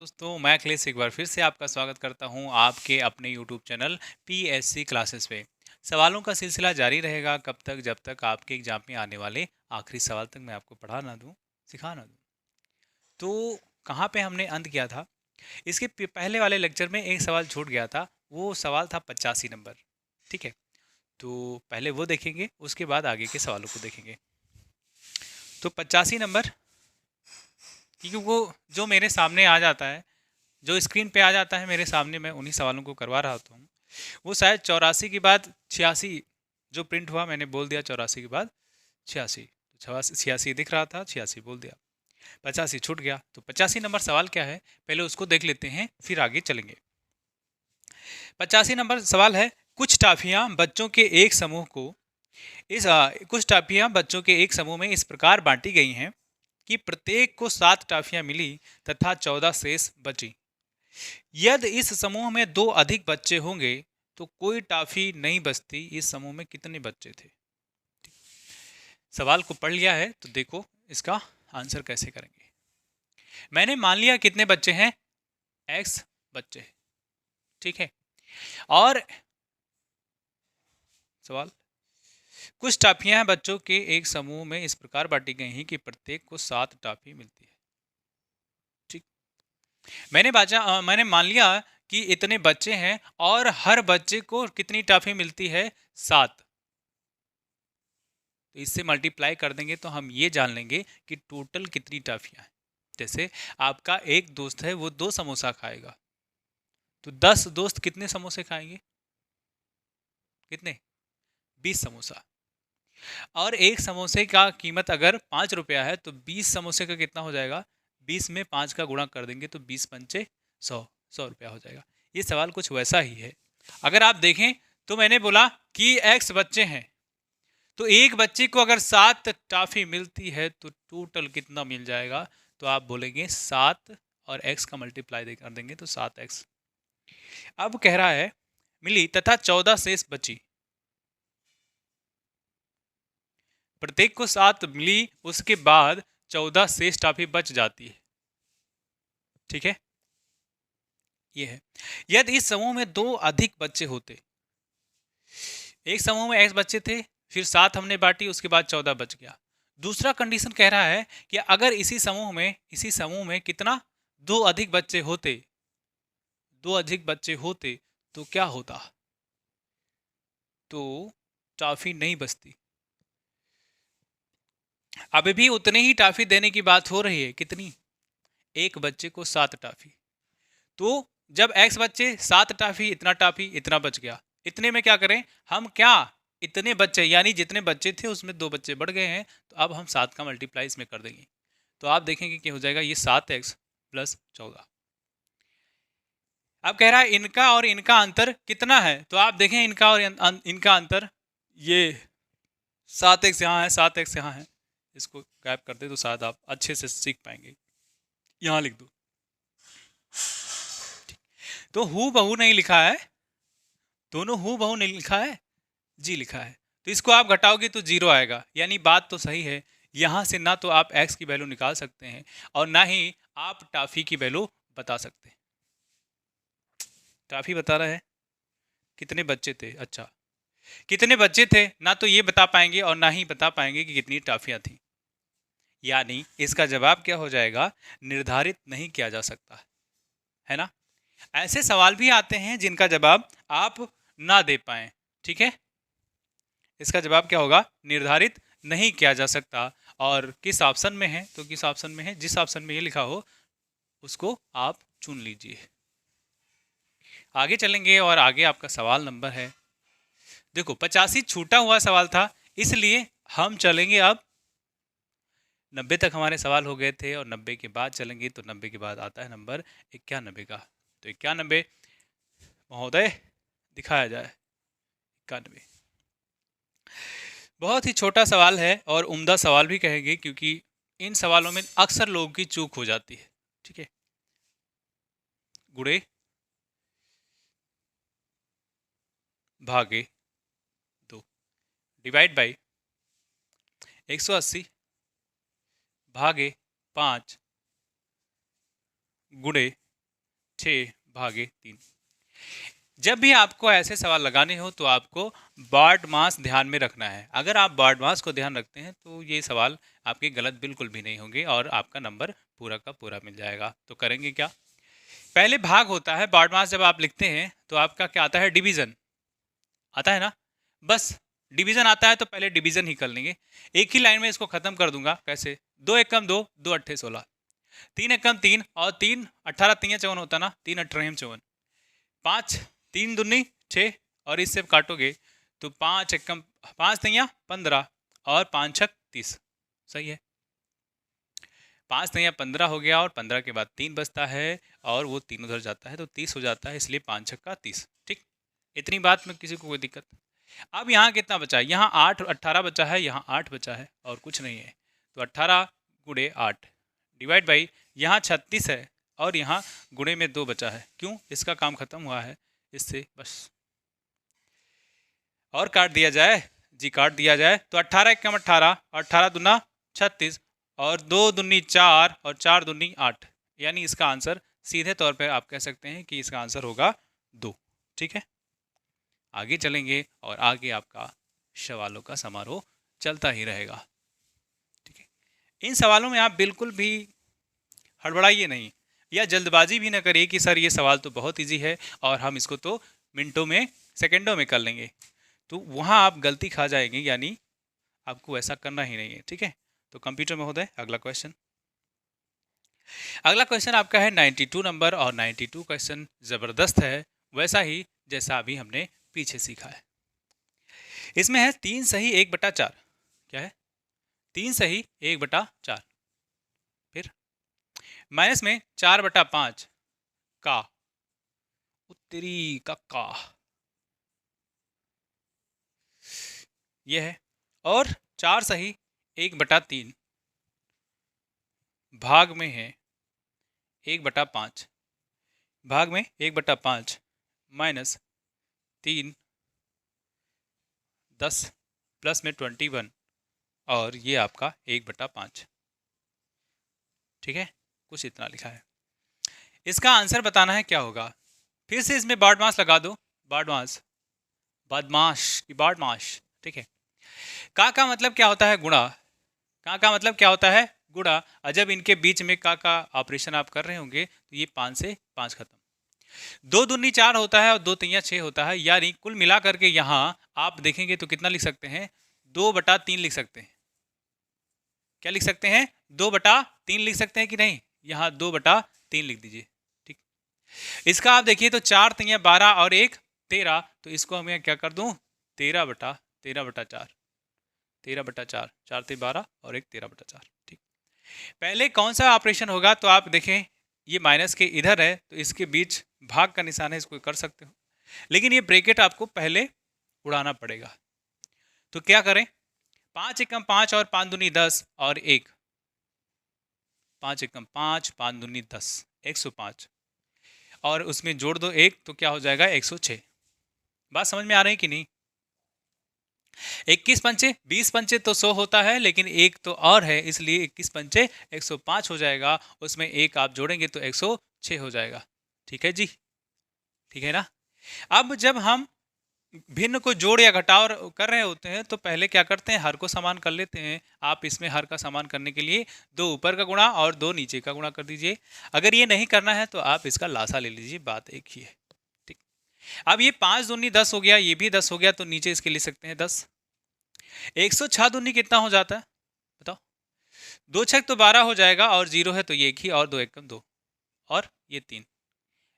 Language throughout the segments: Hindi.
दोस्तों मैं अखिलेश एक बार फिर से आपका स्वागत करता हूं आपके अपने YouTube चैनल PSC क्लासेस पे। सवालों का सिलसिला जारी रहेगा कब तक, जब तक आपके एग्जाम में आने वाले आखिरी सवाल तक मैं आपको पढ़ा ना दूं, सिखा ना दूं। तो कहाँ पे हमने अंत किया था? इसके पहले वाले लेक्चर में एक सवाल छूट गया था। वो सवाल था 85 नंबर। ठीक है, तो पहले वो देखेंगे, उसके बाद आगे के सवालों को देखेंगे। तो 85 नंबर, क्योंकि वो जो मेरे सामने आ जाता है, जो स्क्रीन पे आ जाता है मेरे सामने, मैं उन्हीं सवालों को करवा रहा हूँ। वो शायद 84 के बाद 86 जो प्रिंट हुआ, मैंने बोल दिया 84 के बाद 86, 86 दिख रहा था, 86 बोल दिया, 85 छूट गया। तो 85 नंबर सवाल क्या है, पहले उसको देख लेते हैं, फिर आगे चलेंगे। 85 नंबर सवाल है, कुछ टाफियां बच्चों के एक समूह को कुछ टाफियां बच्चों के एक समूह में इस प्रकार बांटी गई हैं कि प्रत्येक को 7 टाफियां मिली तथा 14 शेष बची। यदि इस समूह में 2 अधिक बच्चे होंगे तो कोई टाफी नहीं बचती। इस समूह में कितने बच्चे थे? सवाल को पढ़ लिया है तो देखो इसका आंसर कैसे करेंगे। मैंने मान लिया कितने बच्चे हैं, x बच्चे, ठीक है। और सवाल, कुछ टाफियां बच्चों के एक समूह में इस प्रकार बांटी गई हैं कि प्रत्येक को 7 टाफी मिलती है। ठीक, मैंने मान लिया कि इतने बच्चे हैं और हर बच्चे को कितनी टाफी मिलती है, 7। तो इससे मल्टीप्लाई कर देंगे तो हम ये जान लेंगे कि टोटल कितनी टाफियां हैं। जैसे आपका एक दोस्त है, वो 2 समोसा खाएगा, तो 10 दोस्त कितने समोसे खाएंगे? कितने? 20 समोसा। और एक समोसे का कीमत अगर 5 रुपया है तो 20 समोसे का कितना हो जाएगा? 20 में 5 का गुणा कर देंगे तो 20 पंचे 100, 100 रुपया हो जाएगा। ये सवाल कुछ वैसा ही है। अगर आप देखें तो मैंने बोला कि x बच्चे हैं, तो एक बच्चे को अगर 7 टाफी मिलती है तो टोटल कितना मिल जाएगा? तो आप बोलेंगे 7 और x का मल्टीप्लाई कर देंगे तो 7x। अब कह रहा है मिली तथा 14 शेष बची। प्रत्येक को 7 मिली, उसके बाद 14 शेष टाफी बच जाती है। ठीक है, ये है। यदि इस समूह में 2 अधिक बच्चे होते, एक समूह में x बच्चे थे, फिर 7 हमने बांटी, उसके बाद 14 बच गया। दूसरा कंडीशन कह रहा है कि अगर इसी समूह में कितना, 2 अधिक बच्चे होते, 2 अधिक बच्चे होते तो क्या होता? तो टाफी नहीं बचती। अभी भी उतने ही टाफी देने की बात हो रही है। कितनी? एक बच्चे को 7 टाफी। तो जब x बच्चे, 7 टाफी, इतना बच गया। इतने में क्या करें हम, क्या इतने बच्चे यानी जितने बच्चे थे उसमें 2 बच्चे बढ़ गए हैं, तो अब हम 7 का मल्टीप्लाई इसमें कर देंगे। तो आप देखेंगे कि हो जाएगा ये 7x प्लस 14। अब कह रहा है इनका और इनका अंतर कितना है, तो आप देखें इनका और इनका अंतर, ये 7x यहाँ है, 7x यहाँ है, इसको गायब कर दे तो शायद आप अच्छे से सीख पाएंगे। यहाँ लिख दो। तो हु बहू नहीं लिखा है, दोनों हु बहू नहीं लिखा है, जी लिखा है। तो इसको आप घटाओगे तो 0 आएगा, यानी बात तो सही है। यहाँ से ना तो आप x की वैल्यू निकाल सकते हैं और ना ही आप टाफी की वैल्यू बता सकते हैं। टाफी बता रहा है कितने बच्चे थे। अच्छा, कितने बच्चे थे ना तो ये बता पाएंगे और ना ही बता पाएंगे कि कितनी टाफियां थी। यानी इसका जवाब क्या हो जाएगा, निर्धारित नहीं किया जा सकता है ना। ऐसे सवाल भी आते हैं जिनका जवाब आप ना दे पाए। ठीक है, इसका जवाब क्या होगा, निर्धारित नहीं किया जा सकता। और किस ऑप्शन में है, तो किस ऑप्शन में है, जिस ऑप्शन में ये लिखा हो उसको आप चुन लीजिए। आगे चलेंगे और आगे आपका सवाल नंबर है, देखो 85 छूटा हुआ सवाल था, इसलिए हम चलेंगे अब 90 तक। हमारे सवाल हो गए थे और 90 के बाद चलेंगे, तो 90 के बाद आता है नंबर 91 का। तो 91 महोदय दिखाया जाए। 91 बहुत ही छोटा सवाल है और उम्दा सवाल भी कहेंगे, क्योंकि इन सवालों में अक्सर लोगों की चूक हो जाती है। ठीक है, गुणे भागे 2 डिवाइड बाई 180 भागे 5 गुणे 6/3। जब भी आपको ऐसे सवाल लगाने हो तो आपको बॉड मास ध्यान में रखना है। अगर आप बॉड मास को ध्यान रखते हैं तो ये सवाल आपके गलत बिल्कुल भी नहीं होंगे और आपका नंबर पूरा का पूरा मिल जाएगा। तो करेंगे क्या, पहले भाग होता है। बॉड मास जब आप लिखते हैं तो आपका क्या आता है, डिवीजन आता है ना। बस डिवीजन आता है तो पहले डिवीजन ही कर लेंगे। एक ही लाइन में इसको खत्म कर दूंगा। कैसे, 2 एकम 2, 2 अट्ठे 16, 3 एकम 3 और 3 18 3 54 होता ना, 3 अट्ठारह 54, 5 3 दूनी 6 और इससे काटोगे तो 5 एकम 5 तिया 15 और 5 छक 30। सही है, 5 तिया 15 हो गया और 15 के बाद 3 बचता है और वो 3 उधर जाता है तो 30 हो जाता है, इसलिए 5 छक्का 30। ठीक, इतनी बात में किसी को कोई दिक्कत। अब यहाँ कितना बचा है, यहाँ 8 18 बचा है, यहाँ 8 बचा है और कुछ नहीं है। तो 18 गुणे 8 डिवाइड बाई, यहाँ 36 है और यहाँ गुणे में 2 बचा है। क्यों, इसका काम खत्म हुआ है, इससे बस और काट दिया जाए जी, काट दिया जाए तो 18 एकम 18 और 18 दूना 36 और 2 दूनी 4 और 4 दूनी 8, यानी इसका आंसर सीधे तौर पर आप कह सकते हैं कि इसका आंसर होगा 2। ठीक है, आगे चलेंगे और आगे आपका सवालों का समारोह चलता ही रहेगा। ठीक है, इन सवालों में आप बिल्कुल भी हड़बड़ाइए नहीं या जल्दबाजी भी ना करिए कि सर ये सवाल तो बहुत इजी है और हम इसको तो मिनटों में सेकंडों में कर लेंगे, तो वहाँ आप गलती खा जाएंगे, यानी आपको ऐसा करना ही नहीं है। ठीक है, तो कंप्यूटर महोदय अगला क्वेश्चन। अगला क्वेश्चन आपका है 92 नंबर और 92 क्वेश्चन ज़बरदस्त है, वैसा ही जैसा अभी हमने पीछे सीखा है। इसमें है 3 सही 1/4। क्या है, 3 सही 1/4। फिर माइनस में 4/5 का उत्तरी का यह है, और 4 सही 1/3 भाग में है 1/5, भाग में 1/5 माइनस 3 10 प्लस में 21 और ये आपका 1/5। ठीक है, कुछ इतना लिखा है। इसका आंसर बताना है क्या होगा। फिर से इसमें बॉडमास लगा दो, बॉडमास, बदमाश की बॉडमाश। ठीक है, का मतलब क्या होता है, गुणा। का मतलब क्या होता है, गुणा। और जब इनके बीच में का ऑपरेशन आप कर रहे होंगे तो ये 5 से 5 खत्म, 2 दूनी 4 होता है और 2 तिया 6 होता है, यानी कुल मिला करके यहाँ आप देखेंगे तो कितना लिख सकते हैं, 2/3 लिख सकते हैं। क्या लिख सकते हैं, 2/3 लिख सकते हैं कि नहीं, यहाँ 2/3 लिख दीजिए। ठीक, इसका आप देखिए तो 4 तिया 12 और 1 13, तो इसको हम यहाँ क्या कर दूं, 13/4, 13/4, 4 ते 12 और 1 13/4। ठीक, पहले कौन सा ऑपरेशन होगा, तो आप देखें ये माइनस के इधर है तो इसके बीच भाग का निशान है, इसको कर सकते हो, लेकिन ये ब्रैकेट आपको पहले उड़ाना पड़ेगा। तो क्या करें, 5 एकम 5 और 5 दूनी 10 और 1, 5 एकम 5 5 दूनी 10 105 और उसमें जोड़ दो 1 तो क्या हो जाएगा 106। बात समझ में आ रही है कि नहीं। 21 पंचे 20 पंचे तो 100 होता है, लेकिन एक तो और है, इसलिए 21 पंचे 105 हो जाएगा, उसमें एक आप जोड़ेंगे तो 106 हो जाएगा। ठीक है जी, ठीक है ना। अब जब हम भिन्न को जोड़ या घटाव कर रहे होते हैं तो पहले क्या करते हैं, हर को समान कर लेते हैं। आप इसमें हर का समान करने के लिए 2 ऊपर का गुणा और 2 नीचे का गुणा कर दीजिए। अगर ये नहीं करना है तो आप इसका लासा ले लीजिए, बात एक ही है। ठीक, अब ये 5 दूनी 10 हो गया, ये भी 10 हो गया, तो नीचे इसके लिख सकते हैं 10। 106 दूनी कितना हो जाता है बताओ, 2 छक तो 12 हो जाएगा और 0 है तो ये 1 ही, और 2 एकम 2 और ये 3,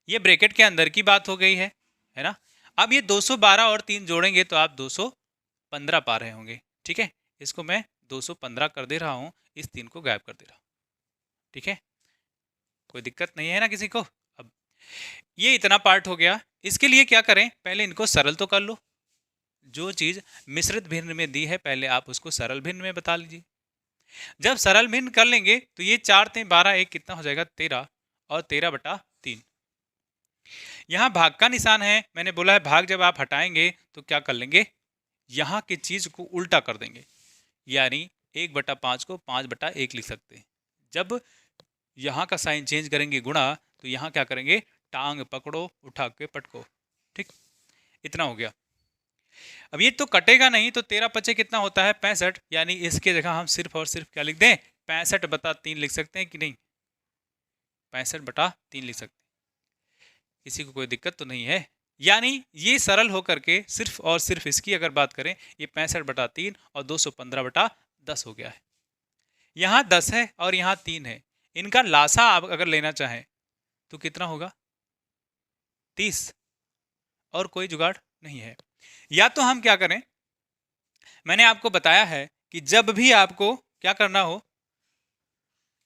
ये ब्रैकेट के अंदर की बात हो गई है ना। अब ये 212 और 3 जोड़ेंगे तो आप 215 पा रहे होंगे। ठीक है, इसको मैं 215 कर दे रहा हूँ, इस 3 को गायब कर दे रहा हूँ। ठीक है, कोई दिक्कत नहीं है ना किसी को। अब ये इतना पार्ट हो गया, इसके लिए क्या करें, पहले इनको सरल तो कर लो। जो चीज़ मिश्रित भिन्न में दी है पहले आप उसको सरल भिन्न में बता लीजिए। जब सरल भिन्न कर लेंगे तो ये 4 ते 12 1 कितना हो जाएगा 13 और 13/3। यहाँ भाग का निशान है, मैंने बोला है भाग जब आप हटाएंगे तो क्या कर लेंगे, यहाँ की चीज को उल्टा कर देंगे, यानी 1/5 को 5/1 लिख सकते हैं। जब यहाँ का साइन चेंज करेंगे गुणा, तो यहाँ क्या करेंगे टांग पकड़ो, उठा के पटको। ठीक, इतना हो गया। अब ये तो कटेगा नहीं, तो 13×5 कितना होता है 65, यानी इसके जगह हम सिर्फ और सिर्फ क्या लिख दें 65/3 लिख सकते हैं कि नहीं, 65/3 लिख सकते हैं। किसी को कोई दिक्कत तो नहीं है? यानी ये सरल होकर के सिर्फ और सिर्फ इसकी अगर बात करें, ये 65/3 और 215/10 हो गया है। यहाँ 10 है और यहाँ 3 है, इनका लासा आप अगर लेना चाहें तो कितना होगा 30, और कोई जुगाड़ नहीं है। या तो हम क्या करें, मैंने आपको बताया है कि जब भी आपको क्या करना हो,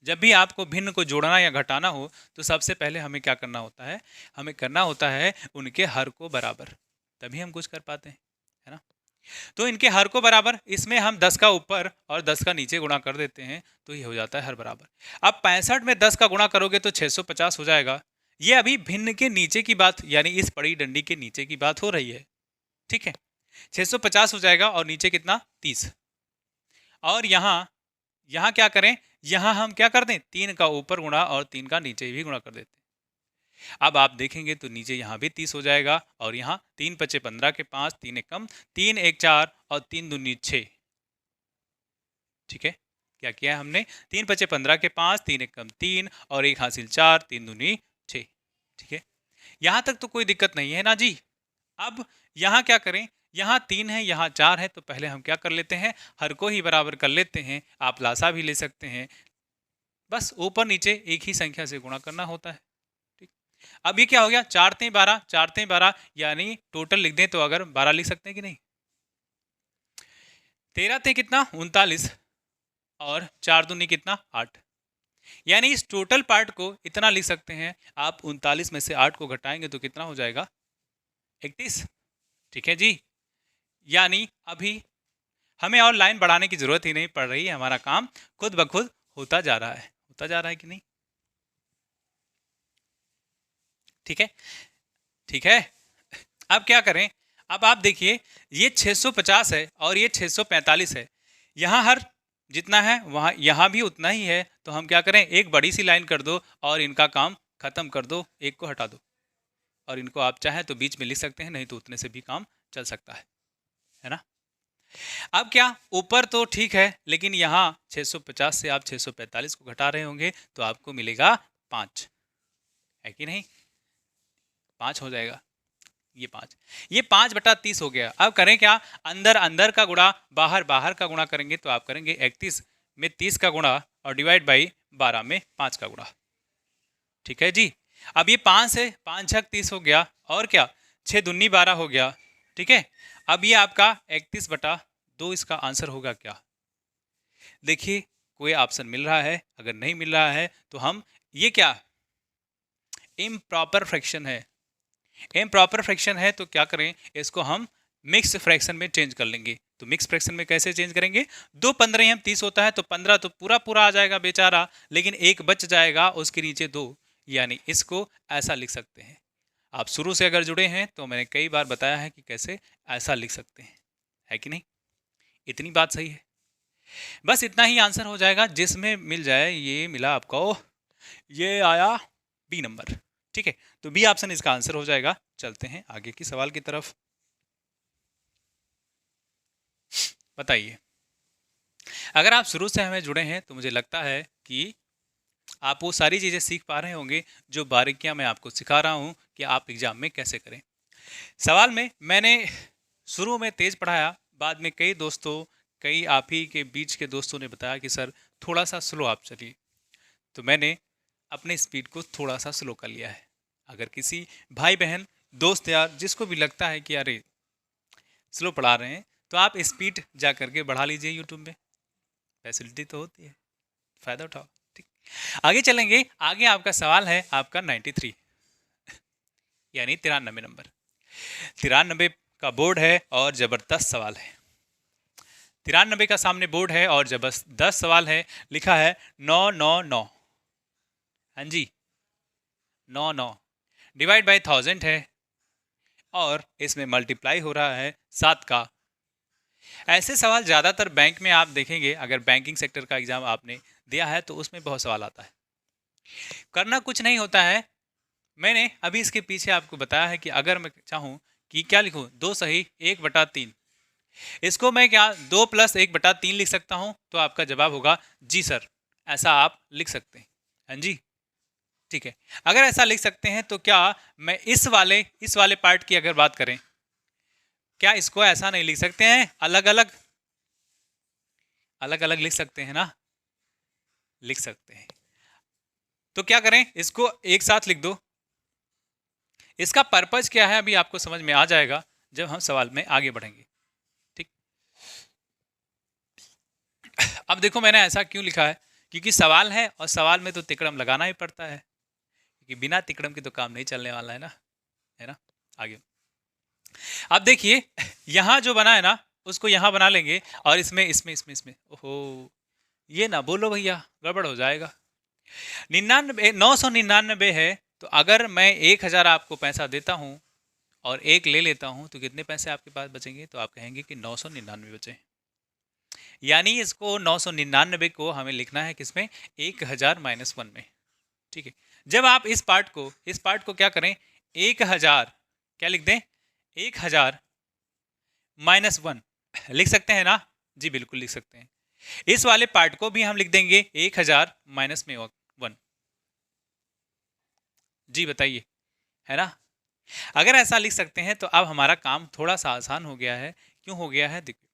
जब भी आपको भिन्न को जोड़ना या घटाना हो, तो सबसे पहले हमें क्या करना होता है, हमें करना होता है उनके हर को बराबर, तभी हम कुछ कर पाते हैं, है ना। तो इनके हर को बराबर, इसमें हम 10 का ऊपर और 10 का नीचे गुणा कर देते हैं, तो ये हो जाता है हर बराबर। अब 65 में 10 का गुणा करोगे तो 650 हो जाएगा। ये अभी भिन्न के नीचे की बात, यानी इस बड़ी डंडी के नीचे की बात हो रही है, ठीक है। 650 हो जाएगा और नीचे कितना 30, और यहाँ क्या करें, यहाँ हम क्या कर दें 3 का ऊपर गुणा और 3 का नीचे भी गुणा कर देते हैं। अब आप देखेंगे तो नीचे यहाँ भी 30 हो जाएगा, और यहाँ 3×5 15 के 5, 3 1 कम, 3 1 4 और 3 दूनी 6। ठीक है, क्या किया है हमने, 3×5 15 के 5, 3 1 कम 3 और 1 हासिल 4, 3 दूनी 6। ठीक है, यहाँ तक तो कोई दिक्कत नहीं है ना जी। अब यहाँ क्या करें, यहाँ 3 है यहाँ 4 है, तो पहले हम क्या कर लेते हैं, हर को ही बराबर कर लेते हैं। आप लासा भी ले सकते हैं, बस ऊपर नीचे एक ही संख्या से गुणा करना होता है। ठीक, अब ये क्या हो गया, 4 3 12, 4 3 12, यानी टोटल लिख दें तो अगर 12 लिख सकते हैं कि नहीं, 13 3 कितना 39, और 4 दूनी कितना 8, यानी इस टोटल पार्ट को इतना लिख सकते हैं। आप 39 में से 8 को घटाएंगे तो कितना हो जाएगा 31। ठीक है जी, यानी अभी हमें और लाइन बढ़ाने की जरूरत ही नहीं पड़ रही है, हमारा काम खुद ब खुद होता जा रहा है, होता जा रहा है कि नहीं। ठीक है, ठीक है। अब क्या करें, अब आप देखिए ये 650 है और ये 645 है, यहाँ हर जितना है वहाँ यहाँ भी उतना ही है, तो हम क्या करें, एक बड़ी सी लाइन कर दो और इनका काम खत्म कर दो, एक को हटा दो, और इनको आप चाहें तो बीच में लिख सकते हैं, नहीं तो उतने से भी काम चल सकता है ना। अब क्या, ऊपर तो ठीक है, लेकिन यहाँ 650 से आप 645 को घटा रहे होंगे तो आपको मिलेगा 5, है कि नहीं, 5 हो जाएगा, ये 5/30 हो गया। अब करें क्या, अंदर अंदर का गुणा, बाहर बाहर का गुणा करेंगे, तो आप करेंगे 31 में 30 का गुणा और डिवाइड बाई 12 में 5 का गुणा। ठीक है जी, अब ये 5 से 5 छक 30 हो गया, और क्या 6 दूनी 12 हो गया। ठीक है, अब ये आपका 31/2 इसका आंसर होगा क्या। देखिए कोई ऑप्शन मिल रहा है, अगर नहीं मिल रहा है तो हम, ये क्या इम्प्रॉपर फ्रैक्शन है, इम्प्रॉपर फ्रैक्शन है, तो क्या करें, इसको हम मिक्स फ्रैक्शन में चेंज कर लेंगे। तो मिक्स फ्रैक्शन में कैसे चेंज करेंगे, 2 15 30 होता है, तो 15 तो पूरा पूरा आ जाएगा बेचारा, लेकिन एक बच जाएगा उसके नीचे 2, यानी इसको ऐसा लिख सकते हैं। आप शुरू से अगर जुड़े हैं तो मैंने कई बार बताया है कि कैसे ऐसा लिख सकते हैं, है कि नहीं, इतनी बात सही है। बस इतना ही आंसर हो जाएगा, जिसमें मिल जाए, ये मिला आपको, ये आया बी नंबर। ठीक है, तो बी ऑप्शन इसका आंसर हो जाएगा। चलते हैं आगे की सवाल की तरफ। बताइए, अगर आप शुरू से हमें जुड़े हैं तो मुझे लगता है कि आप वो सारी चीज़ें सीख पा रहे होंगे जो बारीकियां मैं आपको सिखा रहा हूं कि आप एग्जाम में कैसे करें। सवाल में मैंने शुरू में तेज पढ़ाया, बाद में कई आप ही के बीच के दोस्तों ने बताया कि सर थोड़ा सा स्लो आप चलिए, तो मैंने अपने स्पीड को थोड़ा सा स्लो कर लिया है। अगर किसी भाई बहन दोस्त या जिसको भी लगता है कि अरे स्लो पढ़ा रहे हैं, तो आप स्पीड जा करके बढ़ा लीजिए, यूट्यूब में फैसिलिटी तो होती है, फ़ायदा उठाओ। ठीक, आगे चलेंगे। आगे आपका सवाल है आपका 93 यानी 93 नंबर, 93 का बोर्ड है और ज़बरदस्त सवाल है। 93 का सामने बोर्ड है और जबरदस्त सवाल है, लिखा है 999, हाँ जी 99 डिवाइड बाई 1000 है, और इसमें मल्टीप्लाई हो रहा है 7 का। ऐसे सवाल ज़्यादातर बैंक में आप देखेंगे, अगर बैंकिंग सेक्टर का एग्जाम आपने दिया है तो उसमें बहुत सवाल आता है। करना कुछ नहीं होता है, मैंने अभी इसके पीछे आपको बताया है कि अगर मैं चाहूँ कि क्या लिखूँ, 2 सही 1/3, इसको मैं क्या 2 + 1/3 लिख सकता हूँ? तो आपका जवाब होगा जी सर, ऐसा आप लिख सकते हैं। हाँ जी, ठीक है। अगर ऐसा लिख सकते हैं तो क्या मैं इस वाले पार्ट की अगर बात करें, क्या इसको ऐसा नहीं लिख सकते हैं? अलग अलग, अलग अलग लिख सकते हैं ना? लिख सकते हैं। तो क्या करें, इसको एक साथ लिख दो। इसका पर्पज क्या है अभी आपको समझ में आ जाएगा जब हम सवाल में आगे बढ़ेंगे। ठीक, अब देखो मैंने ऐसा क्यों लिखा है, क्योंकि सवाल है और सवाल में तो तिकड़म लगाना ही पड़ता है, क्योंकि बिना तिकड़म के तो काम नहीं चलने वाला है ना, है ना। आगे अब देखिए, यहाँ जो बना है ना उसको यहाँ बना लेंगे, और इसमें ओहो, ये ना बोलो भैया, गड़बड़ हो जाएगा। 999 है, तो अगर मैं 1000 आपको पैसा देता हूँ और एक ले लेता हूँ तो कितने पैसे आपके पास बचेंगे? तो आप कहेंगे कि 999 बचे। यानी इसको 999 को हमें लिखना है किसमें? 1000 - 1 में। ठीक है, जब आप इस पार्ट को क्या करें, 1000 क्या लिख दें, 1000 -1 लिख सकते हैं ना? जी बिल्कुल लिख सकते हैं। इस वाले पार्ट को भी हम लिख देंगे 1000 -1। जी बताइए, है ना? अगर ऐसा लिख सकते हैं तो अब हमारा काम थोड़ा सा आसान हो गया है। क्यों हो गया है? देखिए,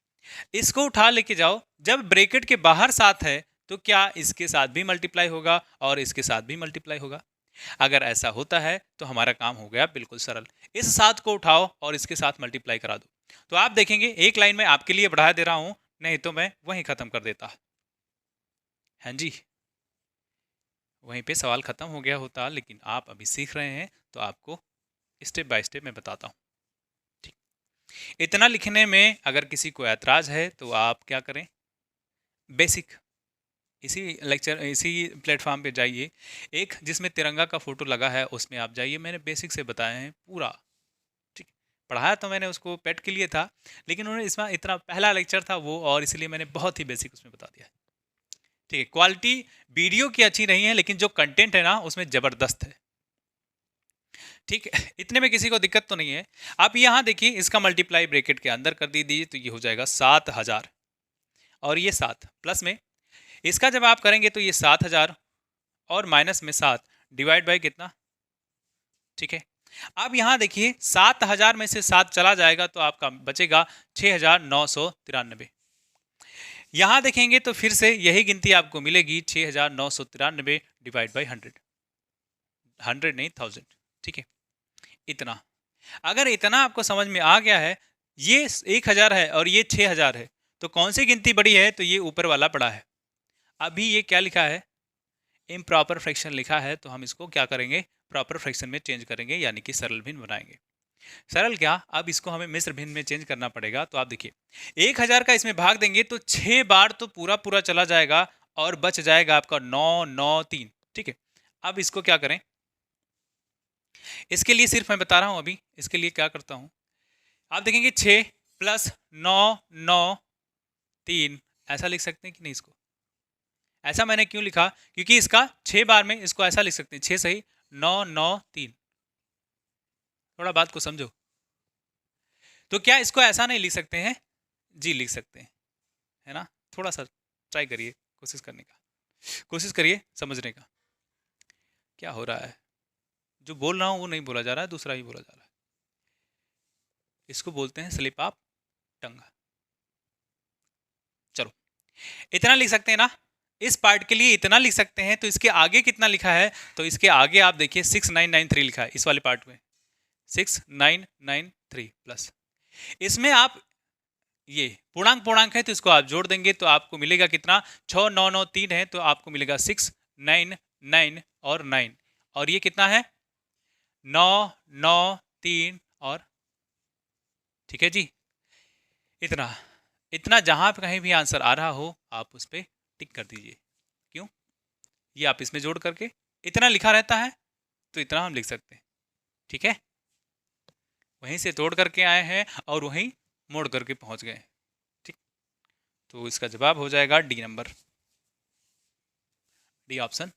इसको उठा लेके जाओ, जब ब्रैकेट के बाहर 7 है तो क्या इसके साथ भी मल्टीप्लाई होगा और इसके साथ भी मल्टीप्लाई होगा? अगर ऐसा होता है तो हमारा काम हो गया बिल्कुल सरल। इस 7 को उठाओ और इसके साथ मल्टीप्लाई करा दो, तो आप देखेंगे एक लाइन में आपके लिए बढ़ा दे रहा हूं, नहीं तो मैं वहीं खत्म कर देता। हाँ जी, वहीं पे सवाल खत्म हो गया होता, लेकिन आप अभी सीख रहे हैं तो आपको स्टेप बाय स्टेप मैं बताता हूँ। ठीक, इतना लिखने में अगर किसी को ऐतराज है तो आप क्या करें, बेसिक इसी लेक्चर इसी प्लेटफॉर्म पे जाइए, एक जिसमें तिरंगा का फोटो लगा है उसमें आप जाइए, मैंने बेसिक से बताया है पूरा। ठीक, पढ़ाया तो मैंने उसको पेट के लिए था, लेकिन उन्होंने इसमें इतना पहला लेक्चर था वो, और इसलिए मैंने बहुत ही बेसिक उसमें बता दिया है। ठीक है, क्वालिटी वीडियो की अच्छी नहीं है, लेकिन जो कंटेंट है ना उसमें ज़बरदस्त है। ठीक है, इतने में किसी को दिक्कत तो नहीं है। आप यहाँ देखिए, इसका मल्टीप्लाई ब्रैकेट के अंदर कर दीजिए तो ये हो जाएगा 7000, और ये 7 प्लस में इसका जब आप करेंगे तो ये 7000 और माइनस में 7 डिवाइड बाय कितना? ठीक है, अब यहाँ देखिए 7000 में से 7 चला जाएगा तो आपका बचेगा 6993। यहाँ देखेंगे तो फिर से यही गिनती आपको मिलेगी, 6993 डिवाइड बाई 100, 100 नहीं 1000। ठीक है, इतना, अगर इतना आपको समझ में आ गया है, ये 1000 है और ये 6000 है, तो कौन सी गिनती बड़ी है? तो ये ऊपर वाला बड़ा है। अभी ये क्या लिखा है? इम्प्रॉपर फ्रैक्शन लिखा है, तो हम इसको क्या करेंगे, प्रॉपर फ्रैक्शन में चेंज करेंगे, यानी कि सरल भिन्न बनाएंगे। सरल क्या, अब इसको हमें मिश्र भिन्न में चेंज करना पड़ेगा। तो आप देखिए 1000 का इसमें भाग देंगे तो 6 बार तो पूरा पूरा चला जाएगा और बच जाएगा आपका 993। ठीक है, अब इसको क्या करें, इसके लिए सिर्फ मैं बता रहा हूं अभी, इसके लिए क्या करता हूं, आप देखेंगे 6 + 993, ऐसा लिख सकते हैं कि नहीं? इसको ऐसा मैंने क्यों लिखा, क्योंकि इसका 6 बार में इसको ऐसा लिख सकते हैं, 6 सही 993। थोड़ा बात को समझो, तो क्या इसको ऐसा नहीं लिख सकते हैं? जी लिख सकते हैं, है ना। थोड़ा सा ट्राई करिए, कोशिश करने का, कोशिश करिए समझने का। क्या हो रहा है, जो बोल रहा हूँ वो नहीं बोला जा रहा है, दूसरा ही बोला जा रहा है। इसको बोलते हैं स्लिप ऑफ टंग। चलो, इतना लिख सकते हैं ना, इस पार्ट के लिए इतना लिख सकते हैं। तो इसके आगे कितना लिखा है? तो इसके आगे आप देखिए 6993 लिखा है इस वाले पार्ट में, 6993 प्लस, इसमें आप ये पूर्णांक पूर्णांक है तो इसको आप जोड़ देंगे तो आपको मिलेगा कितना, 6993 है तो आपको मिलेगा 699 और 9, और ये कितना है 993 और, ठीक है जी। इतना इतना जहां पे कहीं भी आंसर आ रहा हो आप उस पर टिक कर दीजिए। क्यों? ये आप इसमें जोड़ करके इतना लिखा रहता है तो इतना हम लिख सकते हैं। ठीक है, वहीं से तोड़ करके आए हैं और वहीं मोड़ करके पहुंच गए। ठीक, तो इसका जवाब हो जाएगा डी नंबर, डी ऑप्शन।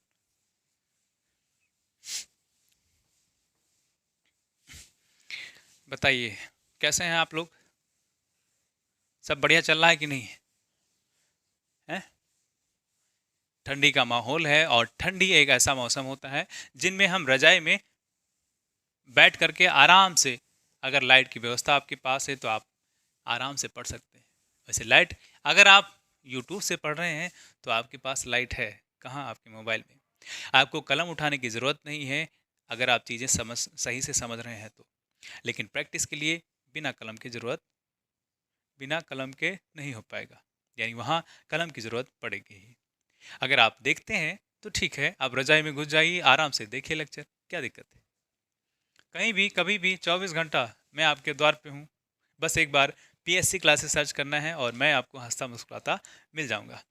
बताइए कैसे हैं आप लोग? सब बढ़िया चल रहा है कि नहीं है? ठंडी का माहौल है और ठंडी एक ऐसा मौसम होता है जिनमें हम रजाई में बैठ करके आराम से, अगर लाइट की व्यवस्था आपके पास है तो आप आराम से पढ़ सकते हैं। वैसे लाइट, अगर आप यूट्यूब से पढ़ रहे हैं तो आपके पास लाइट है कहाँ? आपके मोबाइल में। आपको कलम उठाने की ज़रूरत नहीं है अगर आप चीज़ें सही से समझ रहे हैं तो। लेकिन प्रैक्टिस के लिए बिना कलम के नहीं हो पाएगा, यानी वहाँ कलम की ज़रूरत पड़ेगी ही। अगर आप देखते हैं तो ठीक है, आप रजाई में घुस जाइए, आराम से देखिए लेक्चर, क्या दिक्कत है? कहीं भी कभी भी 24 घंटा मैं आपके द्वार पे हूँ। बस एक बार पीएससी क्लासेस सर्च करना है और मैं आपको हंसता मुस्कुराता मिल जाऊंगा।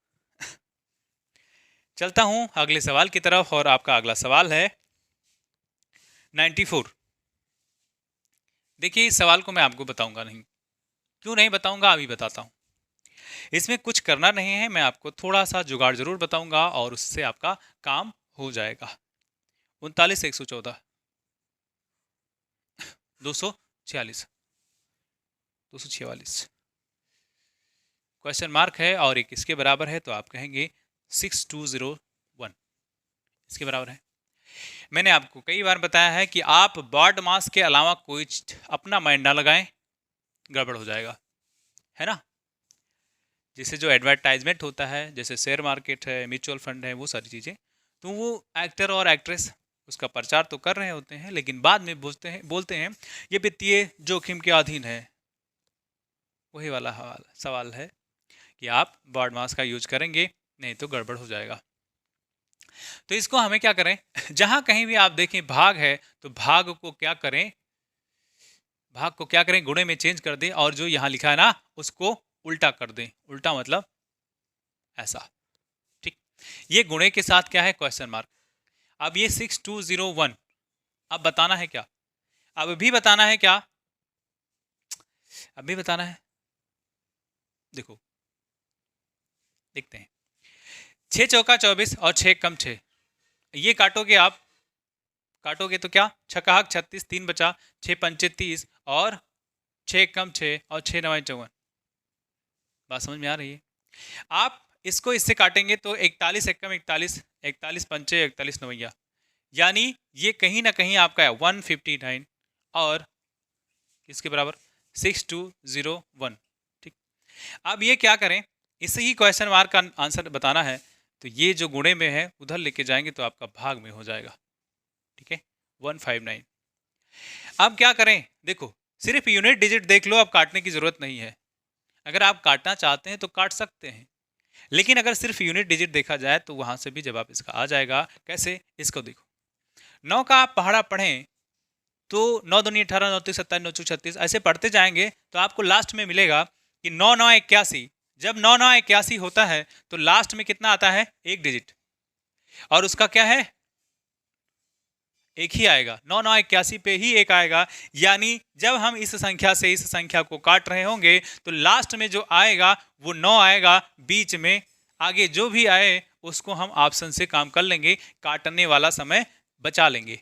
चलता हूँ अगले सवाल की तरफ और आपका अगला सवाल है 94। देखिए इस सवाल को मैं आपको बताऊंगा नहीं, क्यों नहीं बताऊंगा अभी बताता हूँ। इसमें कुछ करना नहीं है, मैं आपको थोड़ा सा जुगाड़ जरूर बताऊंगा और उससे आपका काम हो जाएगा। 39 114 246 246 क्वेश्चन मार्क है और एक इसके बराबर है, तो आप कहेंगे 6201 इसके बराबर है। मैंने आपको कई बार बताया है कि आप बॉड मास के अलावा कोई अपना माइंड ना लगाएं, गड़बड़ हो जाएगा, है ना। जैसे जो एडवर्टाइजमेंट होता है, जैसे शेयर मार्केट है, म्यूचुअल फंड है, वो सारी चीज़ें, तो वो एक्टर और एक्ट्रेस उसका प्रचार तो कर रहे होते हैं, लेकिन बाद में बोलते हैं ये वित्तीय जोखिम के अधीन है। वही वाला सवाल है कि आप बॉड मास का यूज करेंगे, नहीं तो गड़बड़ हो जाएगा। तो इसको हमें क्या करें, जहां कहीं भी आप देखें भाग है तो भाग को क्या करें, गुणे में चेंज कर दें और जो यहां लिखा है ना उसको उल्टा कर दें। उल्टा मतलब ऐसा, ठीक। ये गुणे के साथ क्या है, क्वेश्चन मार्क। अब ये 6201 अब बताना है क्या, अब भी बताना है क्या, अब भी बताना है। देखो देखते हैं, 6 चौका 24 और 6 कम 6, ये काटोगे तो क्या, छकाहक 36, 3 बचा, 6 पंचे 30 और 6 कम 6 और 6 नवाई 54। बात समझ में आ रही है? आप इसको इससे काटेंगे तो 41 एकम 41, 41 पंचे 41 नवैया, यानी ये कहीं ना कहीं आपका है 159 और किसके बराबर, 6201, ठीक। अब ये क्या करें, इसे ही क्वेश्चन मार्क का आंसर बताना है, तो ये जो गुणे में है उधर लेके जाएंगे तो आपका भाग में हो जाएगा, ठीक है, 159। अब क्या करें, देखो सिर्फ यूनिट डिजिट देख लो, अब काटने की जरूरत नहीं है। अगर आप काटना चाहते हैं तो काट सकते हैं, लेकिन अगर सिर्फ यूनिट डिजिट देखा जाए तो वहां से भी जवाब इसका आ जाएगा। कैसे, इसको देखो, 9 का आप पहाड़ा पढ़ें तो 9 दूनी 18, 9 तीस 27, 9 चौक 36, ऐसे पढ़ते जाएंगे तो आपको लास्ट में मिलेगा कि 9 9 81। जब 9 9 81 होता है तो लास्ट में कितना आता है, एक डिजिट, और उसका क्या है, एक ही आएगा, 9 9 81 पे ही एक आएगा। यानी जब हम इस संख्या से इस संख्या को काट रहे होंगे तो लास्ट में जो आएगा वो 9 आएगा, बीच में आगे जो भी आए उसको हम ऑप्शन से काम कर लेंगे, काटने वाला समय बचा लेंगे।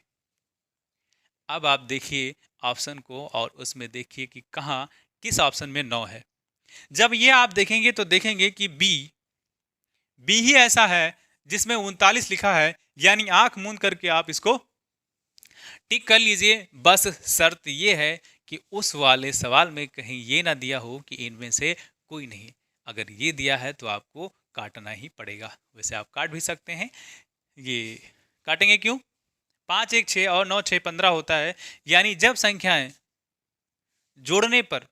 अब आप देखिए ऑप्शन को और उसमें देखिए कि कहाँ किस ऑप्शन में 9 है। जब ये आप देखेंगे तो देखेंगे कि बी ही ऐसा है जिसमें 39 लिखा है, यानी आंख मूंद करके आप इसको टिक कर लीजिए। बस शर्त ये है कि उस वाले सवाल में कहीं ये ना दिया हो कि इनमें से कोई नहीं। अगर ये दिया है तो आपको काटना ही पड़ेगा। वैसे आप काट भी सकते हैं, ये काटेंगे क्यों, 5 1 6 और 9 6 15 होता है, यानी जब संख्याएं जोड़ने पर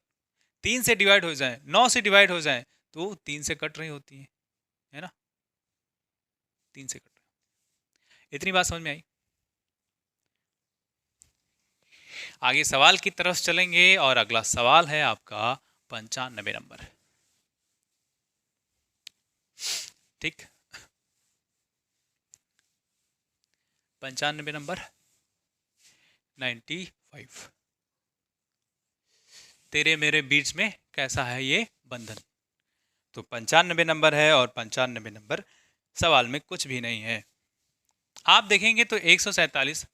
3 से डिवाइड हो जाए, 9 से डिवाइड हो जाए तो 3 से कट रही होती है ना, 3 से कट रही। इतनी बात समझ में आई? आगे सवाल की तरफ चलेंगे और अगला सवाल है आपका 95 नंबर, ठीक। 95 नंबर 95, तेरे मेरे बीच में कैसा है ये बंधन। तो 95 नंबर है और 95 नंबर सवाल में कुछ भी नहीं है। आप देखेंगे तो 147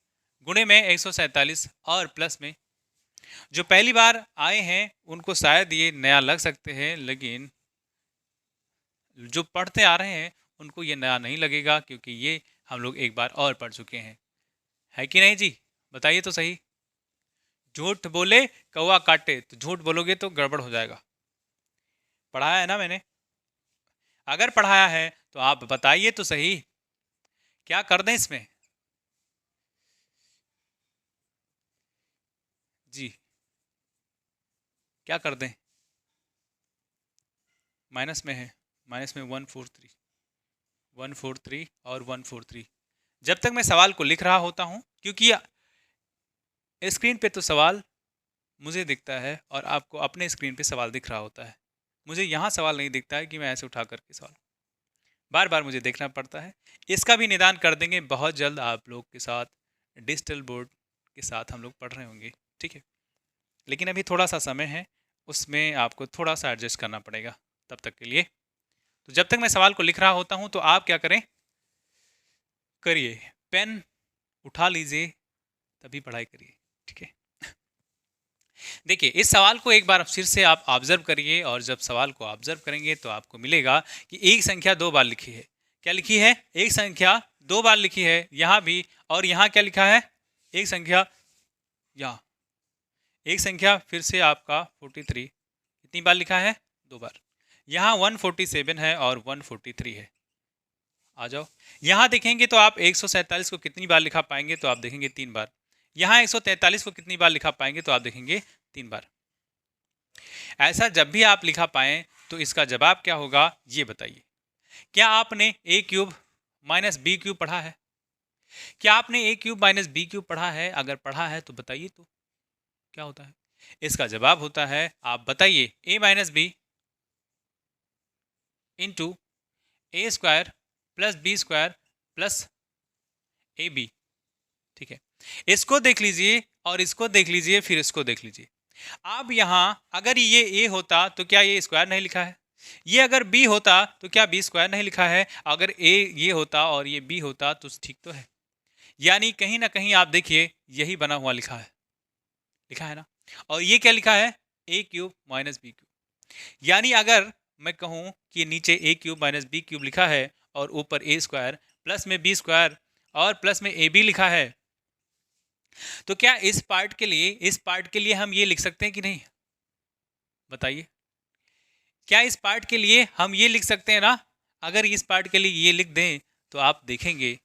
गुणे में 147 और प्लस में जो पहली बार आए हैं उनको शायद ये नया लग सकते हैं, लेकिन जो पढ़ते आ रहे हैं उनको ये नया नहीं लगेगा, क्योंकि ये हम लोग एक बार और पढ़ चुके हैं। है कि नहीं जी? बताइए तो सही। झूठ बोले कौवा काटे, तो झूठ बोलोगे तो गड़बड़ हो जाएगा। पढ़ाया है ना मैंने? अगर पढ़ाया है तो आप बताइए तो सही, क्या कर दें इसमें? जी, क्या कर दें? माइनस में है, माइनस में 143, 143 और 143। जब तक मैं सवाल को लिख रहा होता हूं, क्योंकि स्क्रीन पे तो सवाल मुझे दिखता है और आपको अपने स्क्रीन पे सवाल दिख रहा होता है। मुझे यहाँ सवाल नहीं दिखता है कि मैं ऐसे उठा करके सवाल बार बार मुझे देखना पड़ता है। इसका भी निदान कर देंगे बहुत जल्द आप लोग के साथ, डिजिटल बोर्ड के साथ हम लोग पढ़ रहे होंगे, ठीक है। लेकिन अभी थोड़ा सा समय है, उसमें आपको थोड़ा सा एडजस्ट करना पड़ेगा तब तक के लिए। तो जब तक मैं सवाल को लिख रहा होता हूँ तो आप क्या करें, करिए, पेन उठा लीजिए, तभी पढ़ाई करिए, ठीक है। देखिए, इस सवाल को एक बार फिर से आप ऑब्जर्व करिए, और जब सवाल को ऑब्जर्व करेंगे तो आपको मिलेगा कि एक संख्या दो बार लिखी है। क्या लिखी है? एक संख्या दो बार लिखी है, यहाँ भी, और यहाँ क्या लिखा है? एक संख्या, यहाँ एक संख्या फिर से आपका 43 कितनी बार लिखा है? दो बार। यहाँ 147 है और 143 है। आ जाओ, यहाँ देखेंगे तो आप 147 को कितनी बार लिखा पाएंगे? तो आप देखेंगे तीन बार। यहाँ 143 को कितनी बार लिखा पाएंगे? तो आप देखेंगे तीन बार। ऐसा जब भी आप लिखा पाएं तो इसका जवाब क्या होगा, ये बताइए। क्या आपने a cube minus B cube पढ़ा है? क्या आपने a cube minus B cube पढ़ा है? अगर पढ़ा है तो बताइए तो क्या होता है। इसका जवाब होता है, आप बताइए, a minus B into A square plus B square plus A B, ठीक है। इसको देख लीजिए और इसको देख लीजिए, फिर इसको देख लीजिए। अब यहाँ अगर ये a होता तो क्या ये स्क्वायर नहीं लिखा है? ये अगर b होता तो क्या b स्क्वायर नहीं लिखा है? अगर a ये होता और ये b होता तो ठीक तो है। यानी कहीं ना कहीं आप देखिए यही बना हुआ लिखा है, लिखा है ना। और ये क्या लिखा है? a cube minus B cube. यानी अगर मैं कहूँ कि नीचे a cube minus B cube लिखा है और ऊपर a स्क्वायर प्लस में b स्क्वायर और प्लस में ab लिखा है, तो क्या इस पार्ट के लिए हम ये लिख सकते हैं कि नहीं? बताइए, क्या इस पार्ट के लिए हम ये लिख सकते हैं ना? अगर इस पार्ट के लिए ये लिख दें तो आप देखेंगे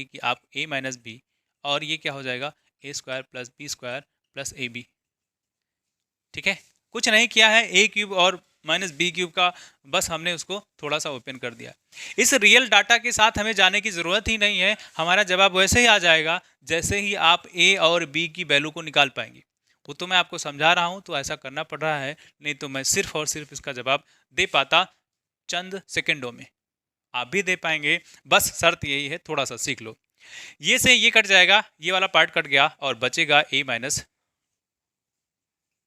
कि आप a माइनस बी, और ये क्या हो जाएगा, a square plus B square plus A B, ठीक है। कुछ नहीं किया है, a क्यूब और माइनस बी क्यूब का, बस हमने उसको थोड़ा सा ओपन कर दिया। इस रियल डाटा के साथ हमें जाने की ज़रूरत ही नहीं है, हमारा जवाब वैसे ही आ जाएगा जैसे ही आप a और b की वैल्यू को निकाल पाएंगे। वो तो मैं आपको समझा रहा हूँ तो ऐसा करना पड़ रहा है, नहीं तो मैं सिर्फ और सिर्फ इसका जवाब दे पाता चंद सेकेंडों में। आप भी दे पाएंगे, बस शर्त यही है, थोड़ा सा सीख लो। ये से ये कट जाएगा, ये वाला पार्ट कट गया और बचेगा a माइनस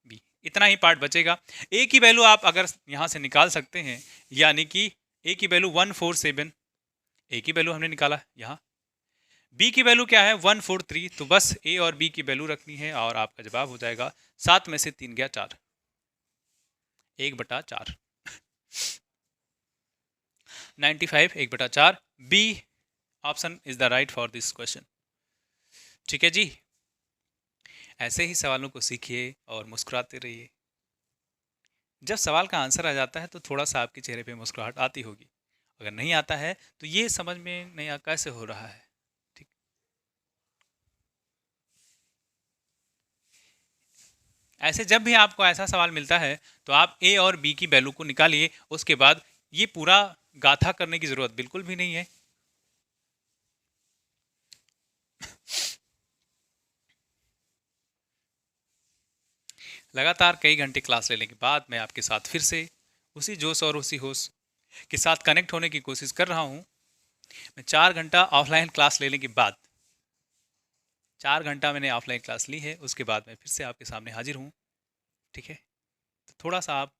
बी, इतना ही पार्ट बचेगा। a की वैल्यू आप अगर यहाँ से निकाल सकते हैं, यानी कि a की वैल्यू 147, a की वैल्यू हमने निकाला यहाँ, b की वैल्यू क्या है 143, तो बस a और b की वैल्यू रखनी है और आपका जवाब हो जाएगा 7 में से 3 गया 4, 1/4, 95 1/4। B option is the right for this question, ठीक है जी। ऐसे ही सवालों को सीखिए और मुस्कुराते रहिए। जब सवाल का आंसर आ जाता है तो थोड़ा सा आपके चेहरे पे मुस्कुराहट आती होगी, अगर नहीं आता है तो ये समझ में नहीं आ कैसे हो रहा है, ठीक। ऐसे जब भी आपको ऐसा सवाल मिलता है तो आप a और b की वैल्यू को निकालिए, उसके बाद ये पूरा गाथा करने की जरूरत बिल्कुल भी नहीं है। लगातार कई घंटे क्लास लेने के बाद मैं आपके साथ फिर से उसी जोश और उसी होश के साथ कनेक्ट होने की कोशिश कर रहा हूँ। मैं 4 घंटा ऑफलाइन क्लास लेने के बाद, 4 घंटा मैंने ऑफलाइन क्लास ली है, उसके बाद मैं फिर से आपके सामने हाजिर हूँ, ठीक है। तो थोड़ा सा आप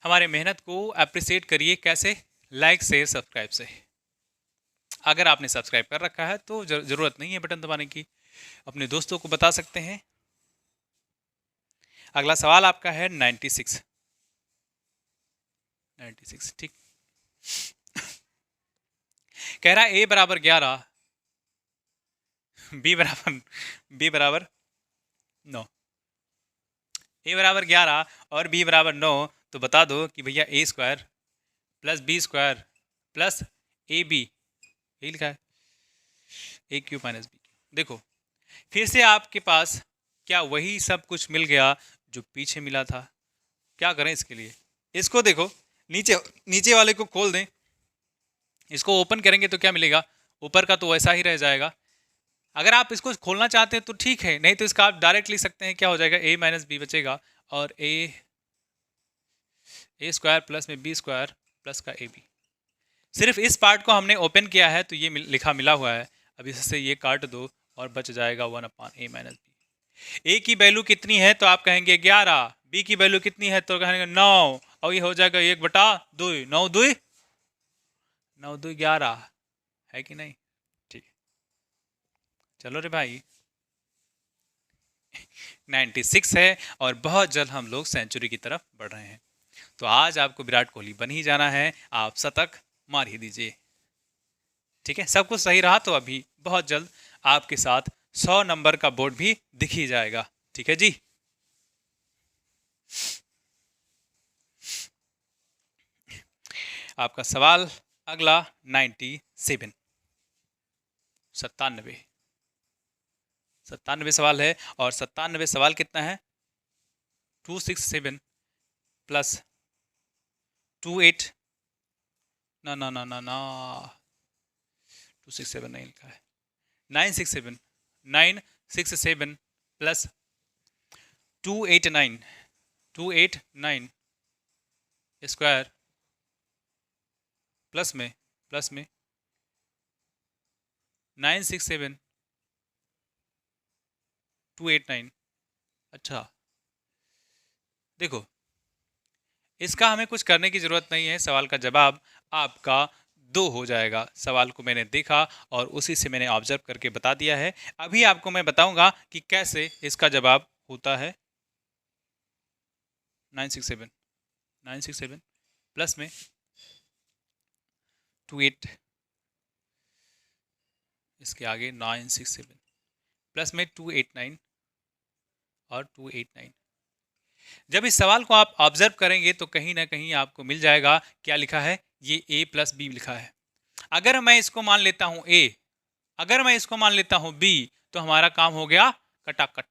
हमारे मेहनत को अप्रिसिएट करिए, कैसे? लाइक शेयर सब्सक्राइब से। अगर आपने सब्सक्राइब कर रखा है तो ज़रूरत नहीं है बटन दबाने की, अपने दोस्तों को बता सकते हैं, अगला सवाल आपका है 96। ठीक। कह रहा है ए बराबर 11, बी बराबर 9। ए बराबर 11 और बी बराबर 9, तो बता दो कि भैया A square plus B square plus A B, यही लिखा है, ए क्यू माइनस बी। देखो फिर से आपके पास क्या वही सब कुछ मिल गया जो पीछे मिला था? क्या करें इसके लिए? इसको देखो, नीचे नीचे वाले को खोल दें, इसको ओपन करेंगे तो क्या मिलेगा? ऊपर का तो वैसा ही रह जाएगा। अगर आप इसको खोलना चाहते हैं तो ठीक है, नहीं तो इसका आप डायरेक्ट लिख सकते हैं। क्या हो जाएगा? ए माइनस बी बचेगा और ए स्क्वायर प्लस में बी स्क्वायर प्लस का ए बी। सिर्फ इस पार्ट को हमने ओपन किया है तो ये लिखा मिला हुआ है। अब इससे ये काट दो और बच जाएगा 1/a माइनस बी। ए की वैल्यू कितनी है तो आप कहेंगे 11, बी की वैल्यू कितनी है तो कहेंगे 9, और ये हो जाएगा 1/2। 9 2 11 है कि नहीं? ठीक, चलो रे भाई 96 है और बहुत जल्द हम लोग सेंचुरी की तरफ बढ़ रहे हैं। तो आज आपको विराट कोहली बन ही जाना है, आप शतक मार ही दीजिए। ठीक है, सब कुछ सही रहा तो अभी बहुत जल्द आपके साथ 100 नंबर का बोर्ड भी दिख ही जाएगा। ठीक है जी। आपका सवाल अगला 97, 97 सवाल है। और 97 सवाल कितना है? 267 प्लस 28, ना ना ना ना ना 267 नहीं लिखा है, 967 प्लस 289 स्क्वायर प्लस में 967 289। अच्छा देखो, इसका हमें कुछ करने की ज़रूरत नहीं है। सवाल का जवाब आपका 2 हो जाएगा। सवाल को मैंने देखा और उसी से मैंने ऑब्जर्व करके बता दिया है। अभी आपको मैं बताऊंगा कि कैसे इसका जवाब होता है। 967 प्लस में 28, इसके आगे 967 प्लस में 289 और 289। जब इस सवाल को आप ऑब्जर्व करेंगे तो कहीं ना कहीं आपको मिल जाएगा क्या लिखा है, ये a प्लस बी लिखा है। अगर मैं इसको मान लेता हूं a, अगर मैं इसको मान लेता हूं b, तो हमारा काम हो गया कटाकट।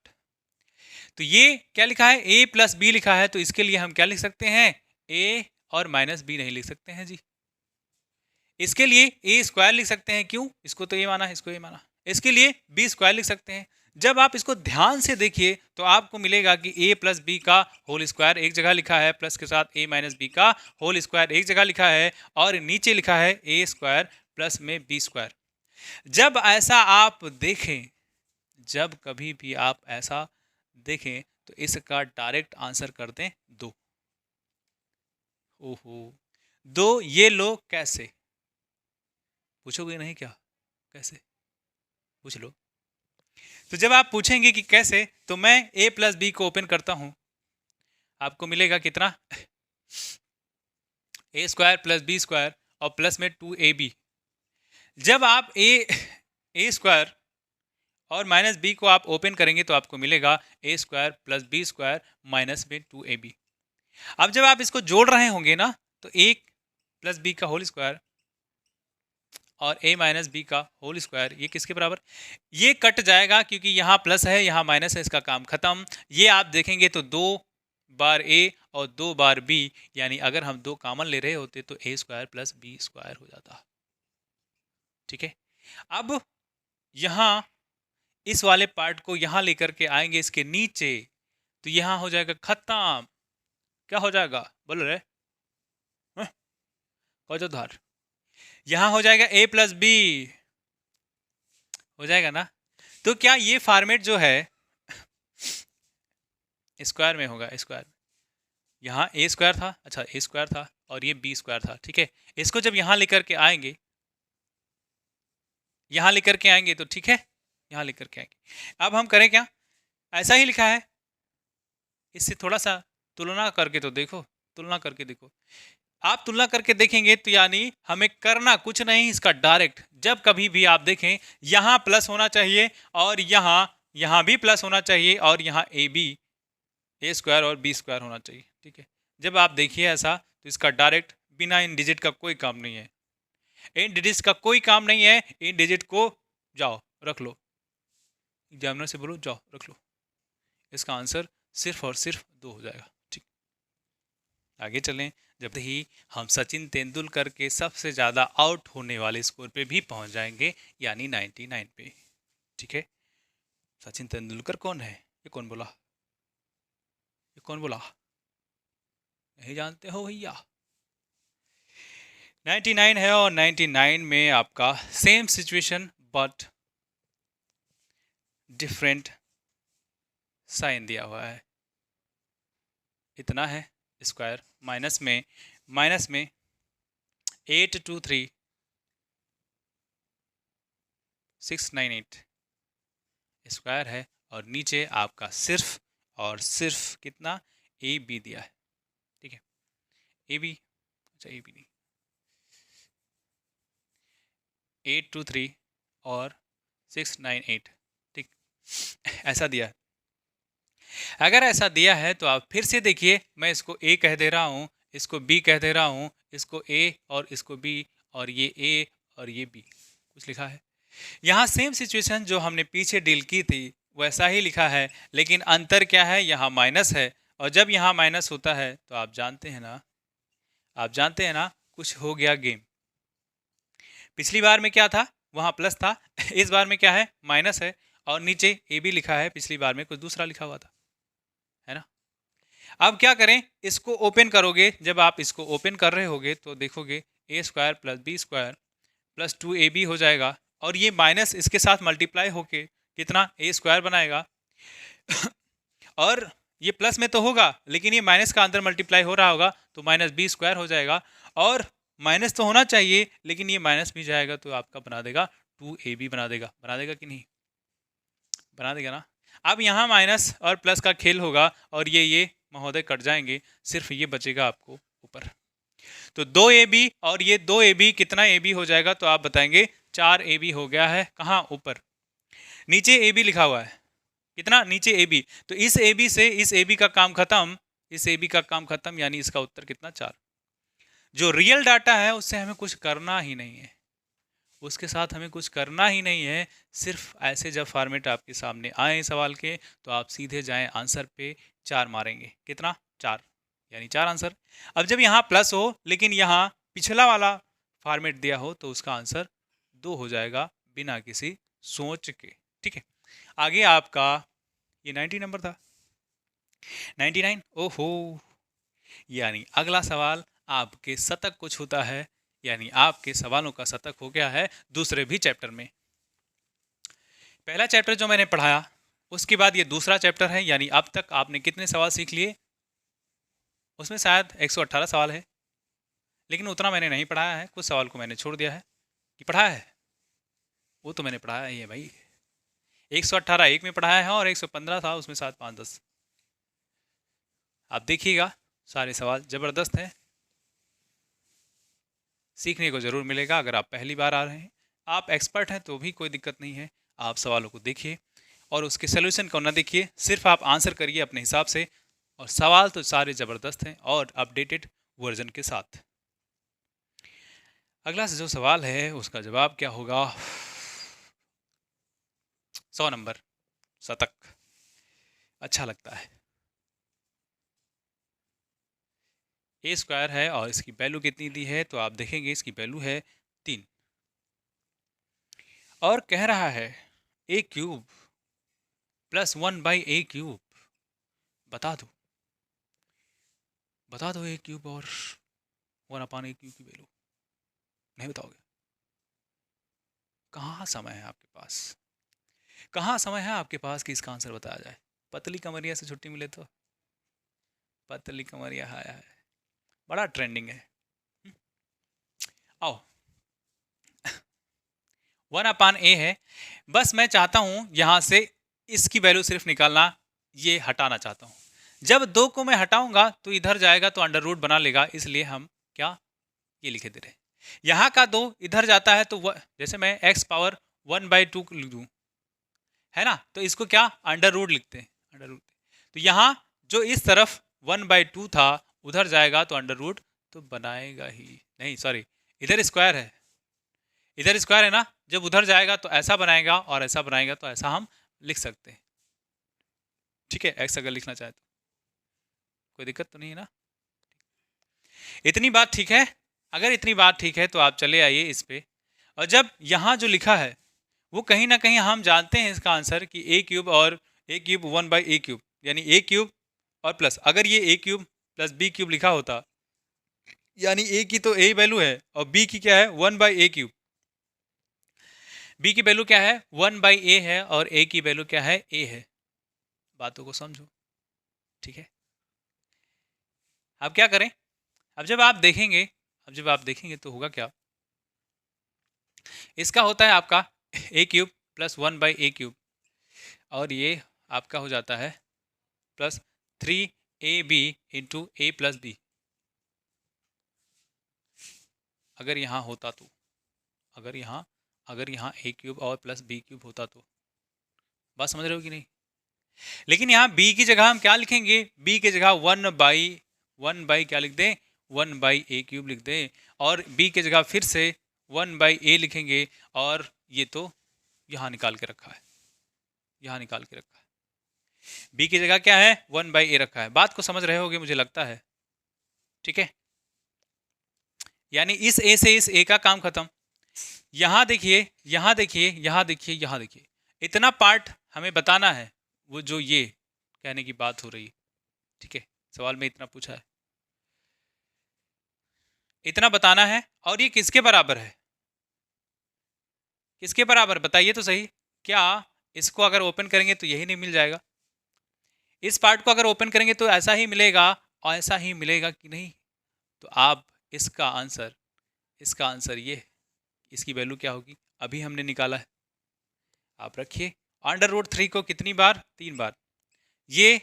तो ये क्या लिखा है? a प्लस बी लिखा है, तो इसके लिए हम क्या लिख सकते हैं? a और माइनस बी नहीं लिख सकते हैं जी। इसके लिए a स्क्वायर लिख सकते हैं। क्यों? इसको तो a माना, इसको a माना। इसके लिए b स्क्वायर लिख सकते हैं। जब आप इसको ध्यान से देखिए तो आपको मिलेगा कि a प्लस बी का होल स्क्वायर एक जगह लिखा है, प्लस के साथ a माइनस बी का होल स्क्वायर एक जगह लिखा है, और नीचे लिखा है a स्क्वायर प्लस में बी स्क्वायर। जब ऐसा आप देखें, जब कभी भी आप ऐसा देखें तो इसका डायरेक्ट आंसर कर दें 2। ओहो, 2 ये लो कैसे? पूछोगे नहीं क्या? कैसे? पूछ लो। तो जब आप पूछेंगे कि कैसे, तो मैं a प्लस बी को ओपन करता हूं, आपको मिलेगा कितना? a square plus B square और प्लस में 2ab। जब आप a स्क्वायर और माइनस बी को आप ओपन करेंगे तो आपको मिलेगा a square plus B square minus में 2ab। अब जब आप इसको जोड़ रहे होंगे ना, तो a प्लस बी का होल स्क्वायर और a माइनस बी का होल स्क्वायर, ये किसके बराबर? ये कट जाएगा क्योंकि यहाँ प्लस है यहाँ माइनस है, इसका काम खत्म। ये आप देखेंगे तो 2 बार a और 2 बार b, यानी अगर हम 2 कॉमन ले रहे होते तो a square plus B square हो जाता। ठीक है, अब यहाँ इस वाले पार्ट को यहाँ लेकर के आएंगे इसके नीचे, तो यहाँ हो जाएगा खत्म। क्या हो जाएगा? बोलो रे, धार यहाँ हो जाएगा a प्लस बी, हो जाएगा ना? तो क्या ये फॉर्मेट जो है स्क्वायर में होगा? स्क्वायर यहाँ a स्क्वायर था, अच्छा a स्क्वायर था और ये b स्क्वायर था। ठीक है, इसको जब यहाँ लेकर के आएंगे, यहाँ लेकर के आएंगे तो ठीक है, यहाँ लेकर के आएंगे। अब हम करें क्या? ऐसा ही लिखा है इससे थोड़ा सा तुलना करके तो देखो, तुलना करके देखो। आप तुलना करके देखेंगे तो यानी हमें करना कुछ नहीं, इसका डायरेक्ट जब कभी भी आप देखें यहाँ प्लस होना चाहिए और यहाँ भी प्लस होना चाहिए और यहाँ ए स्क्वायर और बी स्क्वायर होना चाहिए। ठीक है, जब आप देखिए ऐसा तो इसका डायरेक्ट बिना इन डिजिट का कोई काम नहीं है, इन डिजिट का कोई काम नहीं है। इन डिजिट को जाओ रख लो, एग्जामिनर से बोलो जाओ रख लो, इसका आंसर सिर्फ और सिर्फ 2 हो जाएगा। ठीक, आगे चलें। जब ही हम सचिन तेंदुलकर के सबसे ज़्यादा आउट होने वाले स्कोर पे भी पहुंच जाएंगे, यानी 99 पे। ठीक है, सचिन तेंदुलकर कौन है? ये कौन बोला? ये कौन बोला? नहीं जानते हो भैया? 99 है और 99 में आपका same situation but different sign दिया हुआ है। इतना है स्क्वायर, माइनस में 823,698 स्क्वायर है और नीचे आपका सिर्फ और सिर्फ कितना ए बी दिया है। ठीक है, ए बी, अच्छा ए बी नहीं, 823 और 698। ठीक, ऐसा दिया है। अगर ऐसा दिया है तो आप फिर से देखिए, मैं इसको ए कह दे रहा हूँ, इसको बी कह दे रहा हूँ, इसको ए और इसको बी, और ये ए और ये बी कुछ लिखा है। यहाँ सेम सिचुएशन जो हमने पीछे डील की थी वैसा ही लिखा है, लेकिन अंतर क्या है? यहाँ माइनस है, और जब यहाँ माइनस होता है तो आप जानते हैं ना, कुछ हो गया गेम। पिछली बार में क्या था? वहाँ प्लस था, इस बार में क्या है? माइनस है, और नीचे ए बी लिखा है, पिछली बार में कुछ दूसरा लिखा हुआ था, है ना। अब क्या करें? इसको ओपन करोगे, जब आप इसको ओपन कर रहे होगे तो देखोगे A square plus B square plus 2ab हो जाएगा, और ये माइनस इसके साथ मल्टीप्लाई होके कितना ए स्क्वायर बनाएगा और ये प्लस में तो होगा लेकिन ये माइनस का अंदर मल्टीप्लाई हो रहा होगा तो माइनस बी स्क्वायर हो जाएगा, और माइनस तो होना चाहिए लेकिन ये माइनस भी जाएगा तो आपका बना देगा 2ab बना देगा कि नहीं? बना देगा ना। अब यहाँ माइनस और प्लस का खेल होगा और ये महोदय कट जाएंगे, सिर्फ ये बचेगा आपको ऊपर। तो 2ab और ये 2ab कितना ab हो जाएगा? तो आप बताएंगे 4ab हो गया है। कहाँ? ऊपर। नीचे ab लिखा हुआ है, कितना? नीचे ab। तो इस ab से इस ab का काम खत्म, इस ab का काम खत्म, यानी इसका उत्तर कितना? 4। जो रियल डाटा है उससे हमें कुछ करना ही नहीं है, उसके साथ हमें कुछ करना ही नहीं है। सिर्फ ऐसे जब फॉर्मेट आपके सामने आए सवाल के तो आप सीधे जाएं आंसर पे, 4 मारेंगे। कितना? 4, यानी 4 आंसर। अब जब यहाँ प्लस हो लेकिन यहाँ पिछला वाला फॉर्मेट दिया हो तो उसका आंसर 2 हो जाएगा बिना किसी सोच के। ठीक है, आगे आपका ये 90 नंबर था, 99। ओहो, यानी अगला सवाल आपके शतक को छूता है, यानी आपके सवालों का शतक हो गया है दूसरे भी चैप्टर में। पहला चैप्टर जो मैंने पढ़ाया उसके बाद ये दूसरा चैप्टर है, यानी अब तक आपने कितने सवाल सीख लिए? उसमें शायद 118 सवाल है, लेकिन उतना मैंने नहीं पढ़ाया है, कुछ सवाल को मैंने छोड़ दिया है। कि पढ़ाया है? वो तो मैंने पढ़ाया ही है भाई, 118 एक में पढ़ाया है और 115 था उसमें 7, 5, 10। आप देखिएगा, सारे सवाल ज़बरदस्त हैं, सीखने को ज़रूर मिलेगा। अगर आप पहली बार आ रहे हैं, आप एक्सपर्ट हैं तो भी कोई दिक्कत नहीं है, आप सवालों को देखिए और उसके सोल्यूशन को ना देखिए, सिर्फ आप आंसर करिए अपने हिसाब से। और सवाल तो सारे ज़बरदस्त हैं और अपडेटेड वर्जन के साथ। अगला जो सवाल है उसका जवाब क्या होगा? 100 नंबर, शतक। अच्छा लगता है। ए स्क्वायर है और इसकी वैल्यू कितनी दी है? तो आप देखेंगे इसकी वैल्यू है 3, और कह रहा है ए क्यूब प्लस 1/a³। बता दो ए क्यूब और 1/a³ की वैल्यू। नहीं बताओगे? कहाँ समय है आपके पास? कहाँ समय है आपके पास कि इसका आंसर बताया जाए? पतली कमरिया से छुट्टी मिले तो, पतली कमरिया है, बड़ा ट्रेंडिंग है। आओ, 1/a है। बस मैं चाहता हूँ यहाँ से इसकी वैल्यू सिर्फ निकालना, ये हटाना चाहता हूँ। जब 2 को मैं हटाऊंगा तो इधर जाएगा तो अंडर रूट बना लेगा, इसलिए हम क्या ये लिखे दे रहे हैं। यहाँ का 2 इधर जाता है तो जैसे मैं x पावर 1/2 लिख दूँ, है ना, तो इसको क्या अंडर रूट लिखते हैं, अंडर रूट। तो यहाँ जो इस तरफ 1/2 था उधर जाएगा तो अंडर रूट तो बनाएगा ही नहीं, सॉरी इधर स्क्वायर है, इधर स्क्वायर है ना, जब उधर जाएगा तो ऐसा बनाएगा और ऐसा बनाएगा तो ऐसा हम लिख सकते हैं। ठीक है, एक्स अगर लिखना चाहे तो कोई दिक्कत तो नहीं है ना। इतनी बात ठीक है। अगर इतनी बात ठीक है तो आप चले आइए इस पे, और जब यहाँ जो लिखा है वो कहीं ना कहीं हम जानते हैं इसका आंसर कि a क्यूब और a क्यूब 1/a क्यूब, यानी a क्यूब और प्लस, अगर ये a cube plus b cube लिखा होता, यानी a की तो a वैल्यू है और b की क्या है 1/a क्यूब, b की वैल्यू क्या है 1/a है और a की वैल्यू क्या है a है। बातों को समझो, ठीक है। अब क्या करें, अब जब आप देखेंगे तो होगा क्या, इसका होता है आपका a cube plus 1/a cube, और ये आपका हो जाता है plus 3ab into a plus B. अगर यहाँ होता तो, अगर यहाँ a क्यूब और प्लस b क्यूब होता तो, बात समझ रहे हो कि नहीं। लेकिन यहाँ b की जगह हम क्या लिखेंगे, b की जगह 1/1 क्या लिख दें 1/a क्यूब लिख दें, और b की जगह फिर से 1/a लिखेंगे, और ये तो यहाँ निकाल के रखा है, यहाँ निकाल के रखा है, b की जगह क्या है 1/a रखा है। बात को समझ रहे होगे मुझे लगता है, ठीक है। यानी इस a से इस a का काम खत्म। यहाँ देखिए, यहाँ देखिए, यहाँ देखिए, यहाँ देखिए, इतना पार्ट हमें बताना है, वो जो ये कहने की बात हो रही है, ठीक है, सवाल में इतना पूछा है, इतना बताना है। और ये किसके बराबर है, किसके बराबर बताइए तो सही। क्या इसको अगर ओपन करेंगे तो यही नहीं मिल जाएगा, इस पार्ट को अगर ओपन करेंगे तो ऐसा ही मिलेगा, और ऐसा ही मिलेगा कि नहीं। तो आप इसका आंसर ये, इसकी वैल्यू क्या होगी अभी हमने निकाला है, आप रखिए। √3 को कितनी बार, 3 बार, ये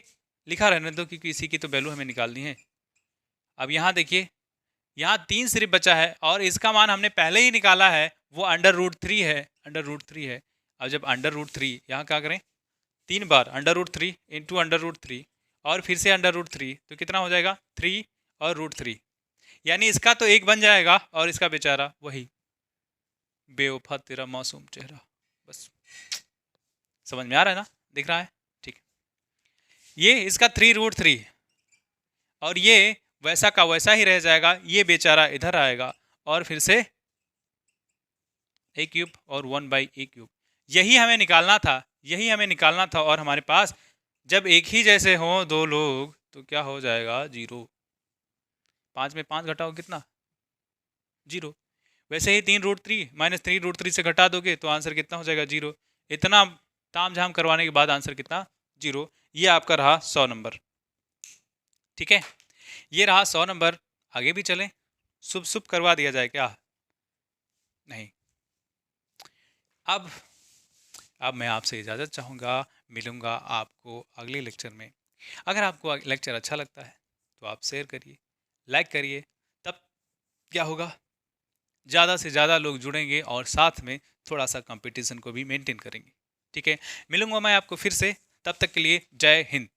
लिखा रहने दो क्योंकि इसी की तो वैल्यू हमें निकालनी है। अब यहाँ देखिए, यहाँ 3 सिर्फ बचा है और इसका मान हमने पहले ही निकाला है, वो √3 है, √3 है। अब जब √3 यहाँ क्या करें 3 बार √3 इंटू √3 और फिर से √3, तो कितना हो जाएगा 3 और √3, यानी इसका तो 1 बन जाएगा और इसका बेचारा वही बेवफा तेरा मासूम चेहरा। बस समझ में आ रहा है ना, दिख रहा है, ठीक है। ये इसका 3√3 और ये वैसा का वैसा ही रह जाएगा, ये बेचारा इधर आएगा और फिर से a क्यूब और 1/a क्यूब, यही हमें निकालना था, यही हमें निकालना था। और हमारे पास जब एक ही जैसे हों दो लोग तो क्या हो जाएगा 0, 5 में 5 घटाओ कितना 0। वैसे ही 3√3 माइनस 3√3 से घटा दोगे तो आंसर कितना हो जाएगा 0। इतना ताम झाम करवाने के बाद आंसर कितना 0। ये आपका रहा 100 नंबर, ठीक है, ये रहा 100 नंबर। आगे भी चलें, शुभ शुभ करवा दिया जाए क्या, नहीं। अब मैं आपसे इजाज़त चाहूँगा, मिलूँगा आपको अगले लेक्चर में। अगर आपको लेक्चर अच्छा लगता है तो आप शेयर करिए, लाइक करिए, तब क्या होगा ज़्यादा से ज़्यादा लोग जुड़ेंगे और साथ में थोड़ा सा कंपटीशन को भी मेंटेन करेंगे, ठीक है। मिलूँगा मैं आपको फिर से, तब तक के लिए जय हिंद।